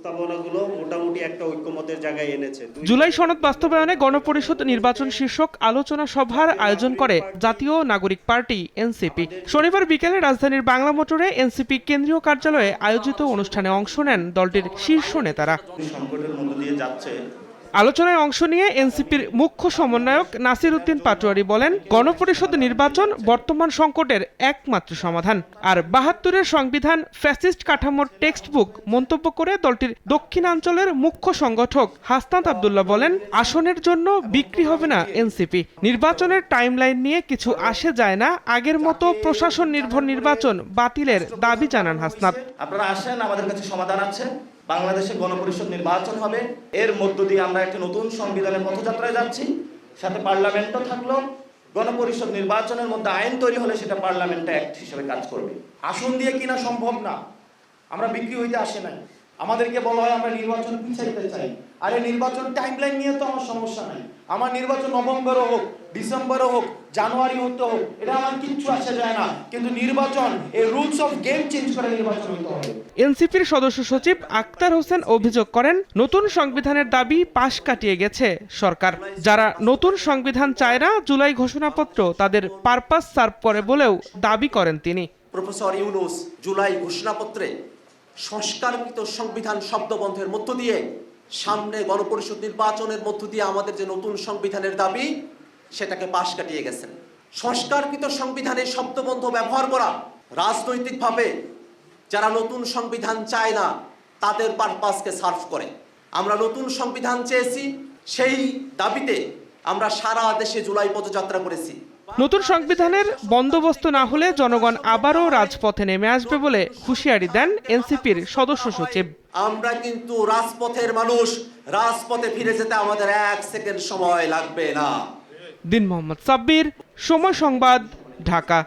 প্রস্তাবনাগুলো মোটামুটি একটা ঐক্যমতের জায়গায় এনেছে। জুলাই সনদ বাস্তবায়নে গণপরিষদ নির্বাচন শীর্ষক আলোচনা সভার আয়োজন করে জাতীয় নাগরিক পার্টি এনসিপি। শনিবার বিকেলে রাজধানীর বাংলা মোটরে এনসিপি কেন্দ্রীয় কার্যালয়ে আয়োজিত অনুষ্ঠানে অংশ নেন দলটির শীর্ষ নেতারা। সংকটের মধ্য দিয়ে যাচ্ছে। আলোচনায় অংশ নিয়ে এনসিপির মুখ্য সমন্বয়ক নাসির উদ্দিন পাটোয়ারি বলেন, গণপরিষদ নির্বাচন বর্তমান সংকটের একমাত্র সমাধান। আর ৭২-এর সংবিধান ফ্যাসিস্ট কাঠামোর টেক্সট বুক মন্তব্য করে দলটির দক্ষিণাঞ্চলের মুখ্য সংগঠক হাসনাত আব্দুল্লাহ বলেন, আসনের জন্য বিক্রি হবে না এনসিপি। নির্বাচনের টাইমলাইন নিয়ে কিছু আসে যায় না, আগের মতো প্রশাসন নির্ভর নির্বাচন বাতিলের দাবি জানান হাসনাত। আপনারা আসেন, আমাদের কাছে সমাধান আছে। বাংলাদেশে গণপরিষদ নির্বাচন হবে, এর মধ্য দিয়ে আমরা একটা নতুন সংবিধানের পথযাত্রায় যাচ্ছি। সাথে পার্লামেন্টও থাকলো। গণপরিষদ নির্বাচনের মধ্যে আইন তৈরি হলে সেটা পার্লামেন্ট অ্যাক্ট হিসেবে কাজ করবে। আসন দিয়ে কিনা সম্ভব না, আমরা বিক্রি হইতে আসে নাই। আমাদেরকে বলা হয় আমরা নির্বাচন পিছাইতে চাই। আরে নির্বাচন টাইমলাইন নিয়ে তো আমার সমস্যা নাই। আমার নির্বাচন নভেম্বরও হোক, ডিসেম্বরও হোক, জানুয়ারি হতে হোক, এটা আমার কিচ্ছু আসে যায় না। কিন্তু নির্বাচন, এই রুলস অফ গেম চেঞ্জ করে নির্বাচন হতে হবে। এনসিপির সদস্য সচিব আক্তার হোসেন অভিযোগ করেন, নতুন সংবিধানের দাবি পাশ কাটিয়ে গেছে সরকার। যারা নতুন সংবিধান চায় না, জুলাই ঘোষণাপত্র তাদের পারপাস সার্ভ করে বলেও দাবি করেন তিনি। প্রফেসর ইউনূস জুলাই ঘোষণাপত্রে সংস্কারকৃত সংবিধান শব্দবন্ধের মধ্য দিয়ে সামনে গণপরিষদ নির্বাচনের মধ্য দিয়ে আমাদের যে নতুন সংবিধানের দাবি সেটাকে পাশ কাটিয়ে গেছেন। সংস্কারকৃত সংবিধানের শব্দবন্ধ ব্যবহার করা রাজনৈতিকভাবে যারা নতুন সংবিধান চায় না তাদের পারপাসকে সার্ভ করে। আমরা নতুন সংবিধান চেয়েছি, সেই দাবিতে আমরা সারা দেশে জুলাই পদযাত্রা করেছি। নতুন সংবিধানের বন্দোবস্ত না হলে জনগণ আবারও রাজপথে নেমে আসবে বলে হুঁশিয়ারি দেন এনসিপির সদস্য সচিব। আমরা কিন্তু রাজপথের মানুষ, রাজপথে ফিরে যেতে আমাদের 1 সেকেন্ড সময় লাগবে না। দিন মোহাম্মদ সাব্বির, সময় সংবাদ, ঢাকা।